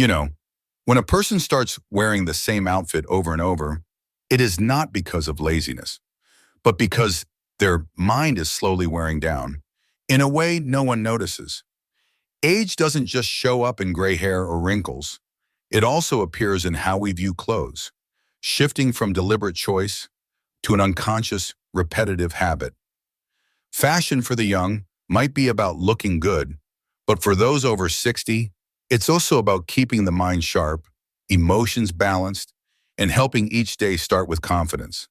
You know, when a person starts wearing the same outfit over and over, it is not because of laziness, but because their mind is slowly wearing down in a way no one notices. Age doesn't just show up in gray hair or wrinkles. It also appears in how we view clothes, shifting from deliberate choice to an unconscious, repetitive habit. Fashion for the young might be about looking good, but for those over 60, it's also about keeping the mind sharp, emotions balanced, and helping each day start with confidence.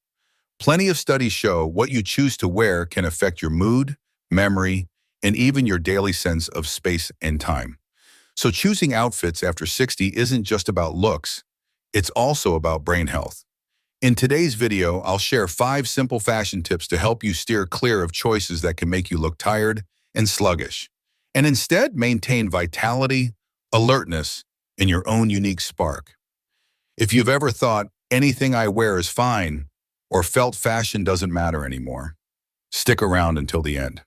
Plenty of studies show what you choose to wear can affect your mood, memory, and even your daily sense of space and time. So choosing outfits after 60 isn't just about looks, it's also about brain health. In today's video, I'll share 5 simple fashion tips to help you steer clear of choices that can make you look tired and sluggish, and instead maintain vitality, alertness, and your own unique spark. If you've ever thought anything I wear is fine, or felt fashion doesn't matter anymore, stick around until the end.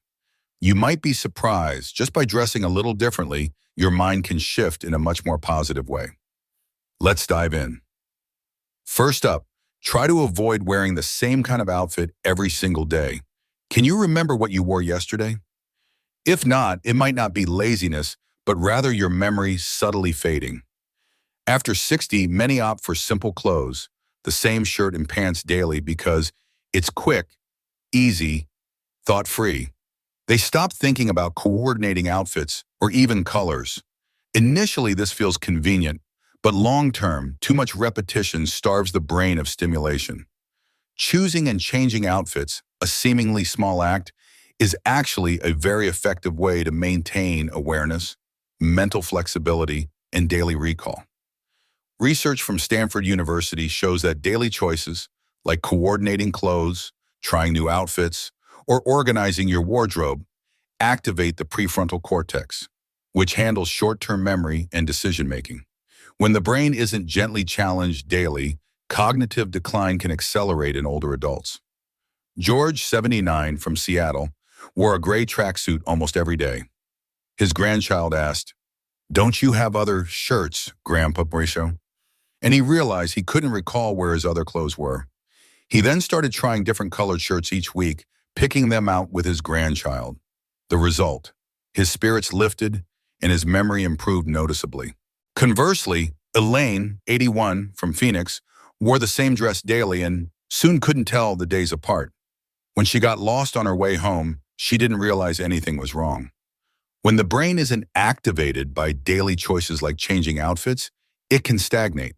You might be surprised, just by dressing a little differently, your mind can shift in a much more positive way. Let's dive in. First up, try to avoid wearing the same kind of outfit every single day. Can you remember what you wore yesterday? If not, it might not be laziness, but rather your memory subtly fading. After 60, many opt for simple clothes, the same shirt and pants daily because it's quick, easy, thought-free. They stop thinking about coordinating outfits or even colors. Initially, this feels convenient, but long-term, too much repetition starves the brain of stimulation. Choosing and changing outfits, a seemingly small act, is actually a very effective way to maintain awareness, mental flexibility, and daily recall. Research from Stanford University shows that daily choices, like coordinating clothes, trying new outfits, or organizing your wardrobe, activate the prefrontal cortex, which handles short-term memory and decision-making. When the brain isn't gently challenged daily, cognitive decline can accelerate in older adults. George, 79, from Seattle, wore a gray tracksuit almost every day. His grandchild asked, "Don't you have other shirts, Grandpa Mauricio?" And he realized he couldn't recall where his other clothes were. He then started trying different colored shirts each week, picking them out with his grandchild. The result: his spirits lifted and his memory improved noticeably. Conversely, Elaine, 81, from Phoenix, wore the same dress daily and soon couldn't tell the days apart. When she got lost on her way home, she didn't realize anything was wrong. When the brain isn't activated by daily choices like changing outfits, it can stagnate.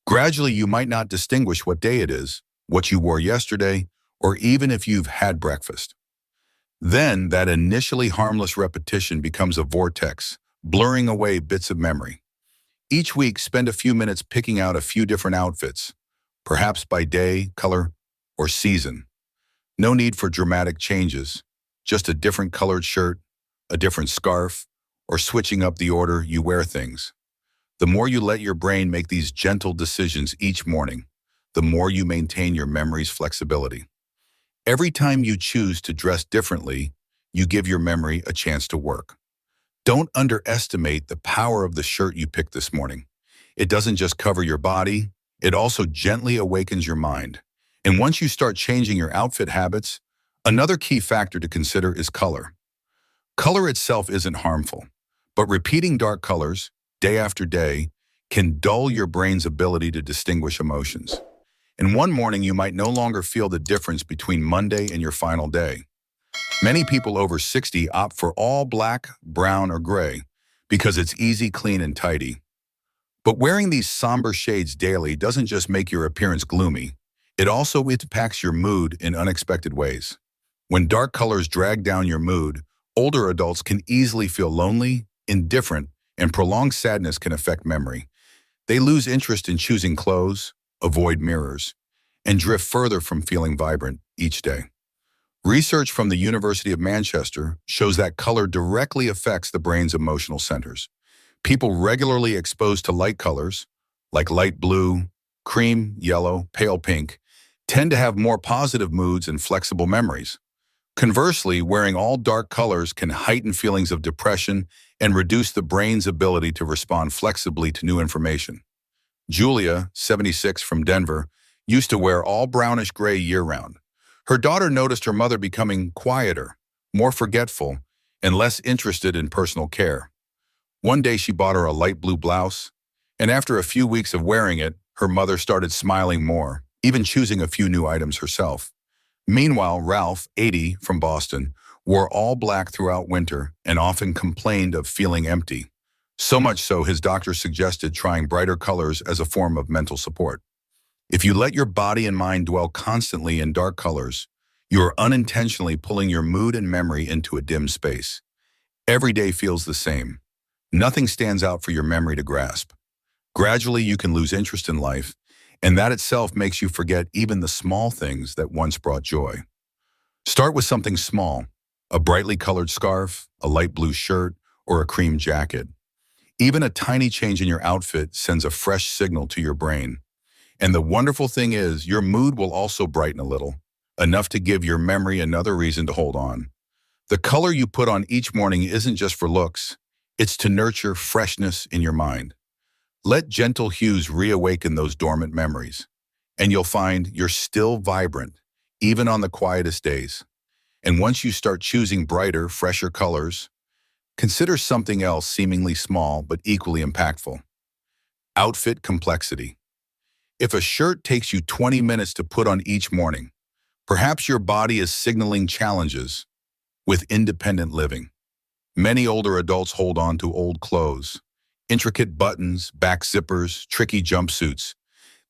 Gradually, you might not distinguish what day it is, what you wore yesterday, or even if you've had breakfast. Then, that initially harmless repetition becomes a vortex, blurring away bits of memory. Each week, spend a few minutes picking out a few different outfits, perhaps by day, color, or season. No need for dramatic changes, just a different colored shirt, a different scarf, or switching up the order you wear things. The more you let your brain make these gentle decisions each morning, the more you maintain your memory's flexibility. Every time you choose to dress differently, you give your memory a chance to work. Don't underestimate the power of the shirt you picked this morning. It doesn't just cover your body, it also gently awakens your mind. And once you start changing your outfit habits, another key factor to consider is color. Color itself isn't harmful, but repeating dark colors, day after day, can dull your brain's ability to distinguish emotions. And one morning, you might no longer feel the difference between Monday and your final day. Many people over 60 opt for all black, brown, or gray because it's easy, clean, and tidy. But wearing these somber shades daily doesn't just make your appearance gloomy, it also impacts your mood in unexpected ways. When dark colors drag down your mood, older adults can easily feel lonely, indifferent, and prolonged sadness can affect memory. They lose interest in choosing clothes, avoid mirrors, and drift further from feeling vibrant each day. Research from the University of Manchester shows that color directly affects the brain's emotional centers. People regularly exposed to light colors, like light blue, cream, yellow, pale pink, tend to have more positive moods and flexible memories. Conversely, wearing all dark colors can heighten feelings of depression and reduce the brain's ability to respond flexibly to new information. Julia, 76 from Denver, used to wear all brownish gray year-round. Her daughter noticed her mother becoming quieter, more forgetful, and less interested in personal care. One day she bought her a light blue blouse, and after a few weeks of wearing it, her mother started smiling more, even choosing a few new items herself. Meanwhile, Ralph, 80, from Boston, wore all black throughout winter and often complained of feeling empty. So much so his doctor suggested trying brighter colors as a form of mental support. If you let your body and mind dwell constantly in dark colors, you are unintentionally pulling your mood and memory into a dim space. Every day feels the same. Nothing stands out for your memory to grasp. Gradually, you can lose interest in life, and that itself makes you forget even the small things that once brought joy. Start with something small, a brightly colored scarf, a light blue shirt, or a cream jacket. Even a tiny change in your outfit sends a fresh signal to your brain. And the wonderful thing is, your mood will also brighten a little, enough to give your memory another reason to hold on. The color you put on each morning isn't just for looks, it's to nurture freshness in your mind. Let gentle hues reawaken those dormant memories, and you'll find you're still vibrant, even on the quietest days. And once you start choosing brighter, fresher colors, consider something else seemingly small but equally impactful. Outfit complexity. If a shirt takes you 20 minutes to put on each morning, perhaps your body is signaling challenges with independent living. Many older adults hold on to old clothes, intricate buttons, back zippers, tricky jumpsuits.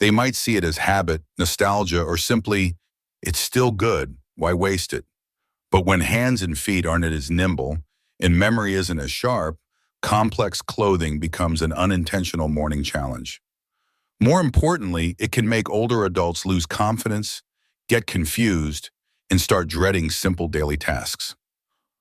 They might see it as habit, nostalgia, or simply, it's still good, why waste it? But when hands and feet aren't as nimble and memory isn't as sharp, complex clothing becomes an unintentional morning challenge. More importantly, it can make older adults lose confidence, get confused, and start dreading simple daily tasks.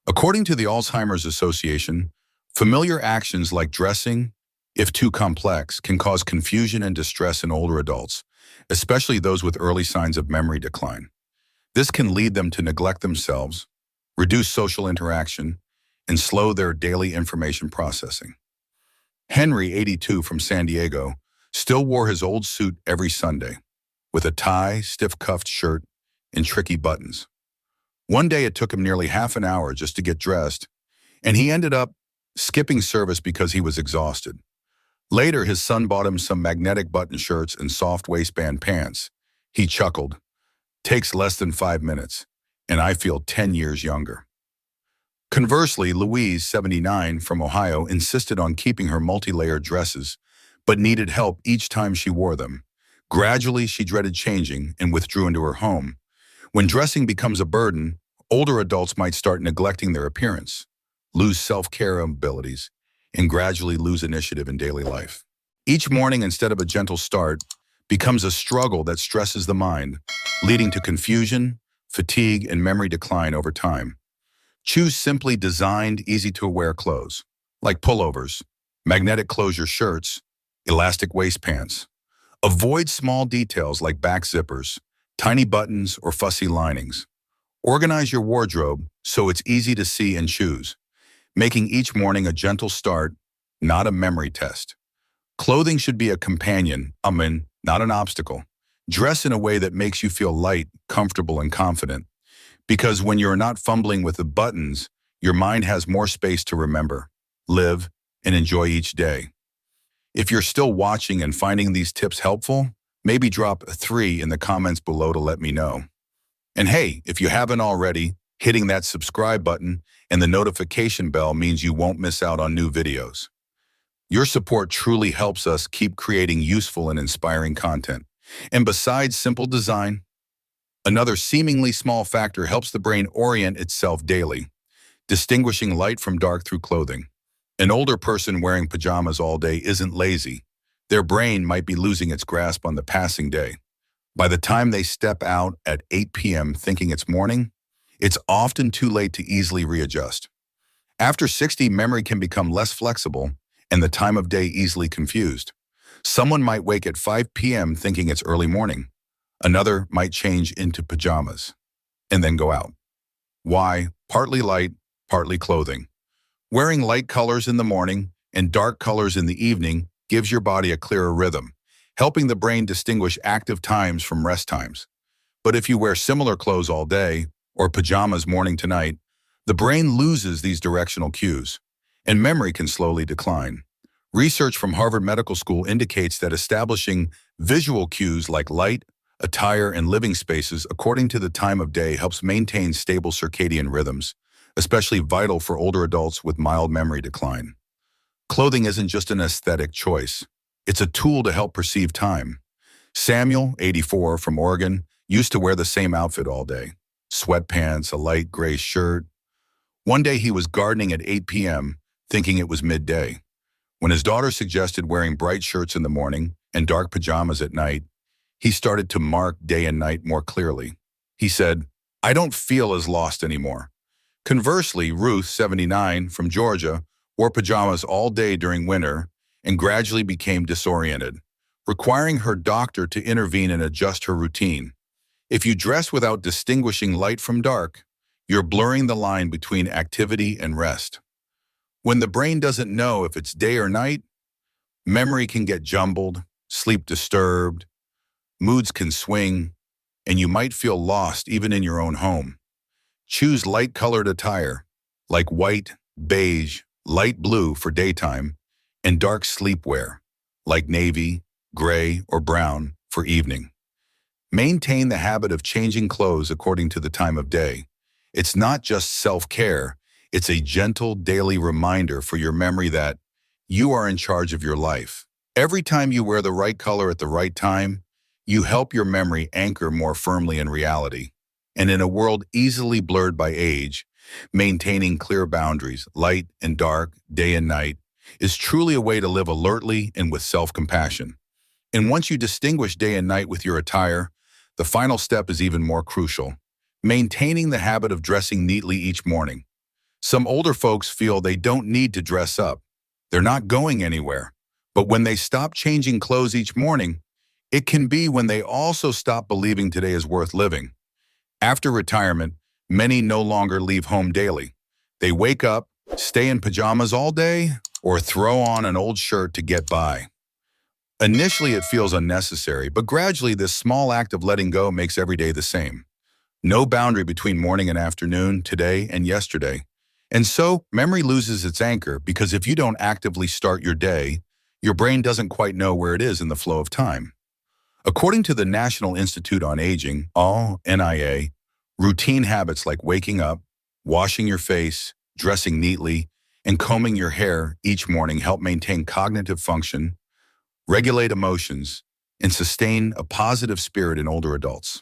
According to the Alzheimer's Association, familiar actions like dressing, if too complex, can cause confusion and distress in older adults, especially those with early signs of memory decline. This can lead them to neglect themselves, reduce social interaction, and slow their daily information processing. Henry, 82, from San Diego, still wore his old suit every Sunday, with a tie, stiff-cuffed shirt, and tricky buttons. One day it took him nearly half an hour just to get dressed, and he ended up skipping service because he was exhausted. Later, his son bought him some magnetic button shirts and soft waistband pants. He chuckled, "Takes less than 5 minutes, and I feel 10 years younger." Conversely, Louise, 79, from Ohio, insisted on keeping her multi-layered dresses, but needed help each time she wore them. Gradually, she dreaded changing and withdrew into her home. When dressing becomes a burden, older adults might start neglecting their appearance, lose self-care abilities, and gradually lose initiative in daily life. Each morning, instead of a gentle start, becomes a struggle that stresses the mind, leading to confusion, fatigue, and memory decline over time. Choose simply designed, easy-to-wear clothes, like pullovers, magnetic closure shirts, elastic waistpants. Avoid small details like back zippers, tiny buttons, or fussy linings. Organize your wardrobe so it's easy to see and choose, making each morning a gentle start, not a memory test. Clothing should be a companion, not an obstacle. Dress in a way that makes you feel light, comfortable, and confident. Because when you're not fumbling with the buttons, your mind has more space to remember, live, and enjoy each day. If you're still watching and finding these tips helpful, maybe drop a 3 in the comments below to let me know. And hey, if you haven't already, hitting that subscribe button and the notification bell means you won't miss out on new videos. Your support truly helps us keep creating useful and inspiring content. And besides simple design, another seemingly small factor helps the brain orient itself daily, distinguishing light from dark through clothing. An older person wearing pajamas all day isn't lazy. Their brain might be losing its grasp on the passing day. By the time they step out at 8 p.m. thinking it's morning, it's often too late to easily readjust. After 60, memory can become less flexible and the time of day easily confused. Someone might wake at 5 p.m. thinking it's early morning. Another might change into pajamas and then go out. Why? Partly light, partly clothing. Wearing light colors in the morning and dark colors in the evening gives your body a clearer rhythm, helping the brain distinguish active times from rest times. But if you wear similar clothes all day, or pajamas morning to night, the brain loses these directional cues, and memory can slowly decline. Research from Harvard Medical School indicates that establishing visual cues like light, attire, and living spaces according to the time of day helps maintain stable circadian rhythms, especially vital for older adults with mild memory decline. Clothing isn't just an aesthetic choice. It's a tool to help perceive time. Samuel, 84, from Oregon, used to wear the same outfit all day. Sweatpants, a light gray shirt. One day he was gardening at 8 p.m., thinking it was midday. When his daughter suggested wearing bright shirts in the morning and dark pajamas at night, he started to mark day and night more clearly. He said, "I don't feel as lost anymore." Conversely, Ruth, 79, from Georgia, wore pajamas all day during winter and gradually became disoriented, requiring her doctor to intervene and adjust her routine. If you dress without distinguishing light from dark, you're blurring the line between activity and rest. When the brain doesn't know if it's day or night, memory can get jumbled, sleep disturbed, moods can swing, and you might feel lost even in your own home. Choose light-colored attire, like white, beige, light blue for daytime, and dark sleepwear, like navy, gray, or brown for evening. Maintain the habit of changing clothes according to the time of day. It's not just self-care, it's a gentle daily reminder for your memory that you are in charge of your life. Every time you wear the right color at the right time, you help your memory anchor more firmly in reality. And in a world easily blurred by age, maintaining clear boundaries, light and dark, day and night, is truly a way to live alertly and with self-compassion. And once you distinguish day and night with your attire, the final step is even more crucial: maintaining the habit of dressing neatly each morning. Some older folks feel they don't need to dress up. They're not going anywhere. But when they stop changing clothes each morning, it can be when they also stop believing today is worth living. After retirement, many no longer leave home daily. They wake up, stay in pajamas all day, or throw on an old shirt to get by. Initially, it feels unnecessary, but gradually this small act of letting go makes every day the same. No boundary between morning and afternoon, today and yesterday. And so, memory loses its anchor because if you don't actively start your day, your brain doesn't quite know where it is in the flow of time. According to the National Institute on Aging, NIA, routine habits like waking up, washing your face, dressing neatly, and combing your hair each morning help maintain cognitive function, regulate emotions, and sustain a positive spirit in older adults.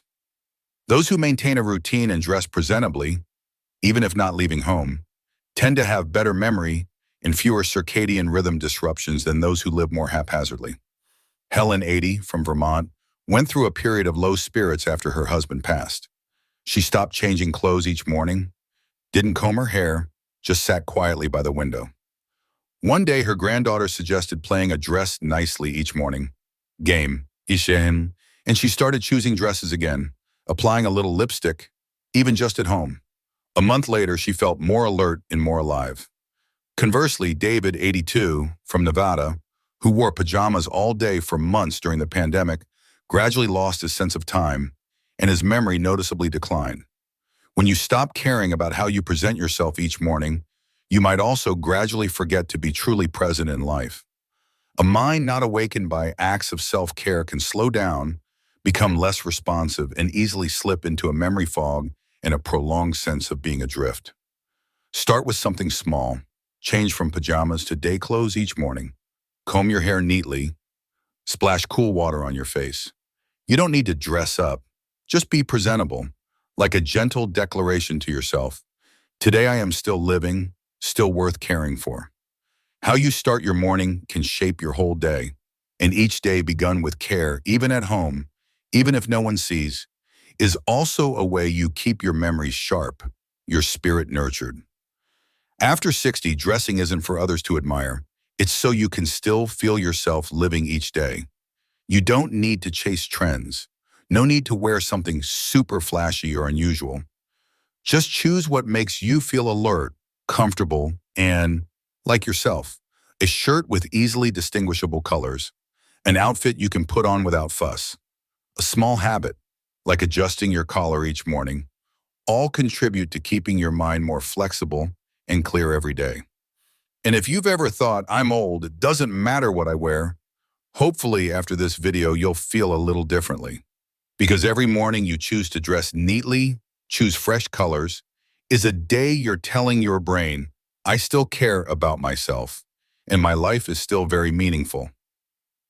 Those who maintain a routine and dress presentably, even if not leaving home, tend to have better memory and fewer circadian rhythm disruptions than those who live more haphazardly. Helen, 80, from Vermont, went through a period of low spirits after her husband passed. She stopped changing clothes each morning, didn't comb her hair, just sat quietly by the window. One day, her granddaughter suggested playing a dress nicely each morning. Game, Ishen, and she started choosing dresses again, applying a little lipstick, even just at home. A month later, she felt more alert and more alive. Conversely, David, 82, from Nevada, who wore pajamas all day for months during the pandemic, gradually lost his sense of time, and his memory noticeably declined. When you stop caring about how you present yourself each morning, you might also gradually forget to be truly present in life. A mind not awakened by acts of self-care can slow down, become less responsive, and easily slip into a memory fog and a prolonged sense of being adrift. Start with something small. Change from pajamas to day clothes each morning. Comb your hair neatly. Splash cool water on your face. You don't need to dress up. Just be presentable, like a gentle declaration to yourself. Today I am still living, still worth caring for. How you start your morning can shape your whole day, and each day begun with care, even at home, even if no one sees, is also a way you keep your memories sharp, your spirit nurtured. After 60, dressing isn't for others to admire. It's so you can still feel yourself living each day. You don't need to chase trends. No need to wear something super flashy or unusual. Just choose what makes you feel alert, comfortable, and like yourself. A shirt with easily distinguishable colors, an outfit you can put on without fuss, a small habit, like adjusting your collar each morning, all contribute to keeping your mind more flexible and clear every day. And if you've ever thought, I'm old, it doesn't matter what I wear, hopefully after this video you'll feel a little differently. Because every morning you choose to dress neatly, choose fresh colors, is a day you're telling your brain, I still care about myself, and my life is still very meaningful.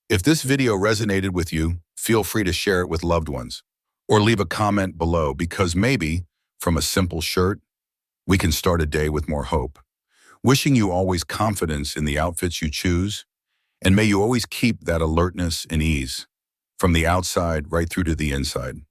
If this video resonated with you, feel free to share it with loved ones, or leave a comment below because maybe, from a simple shirt, we can start a day with more hope. Wishing you always confidence in the outfits you choose, and may you always keep that alertness and ease, from the outside right through to the inside.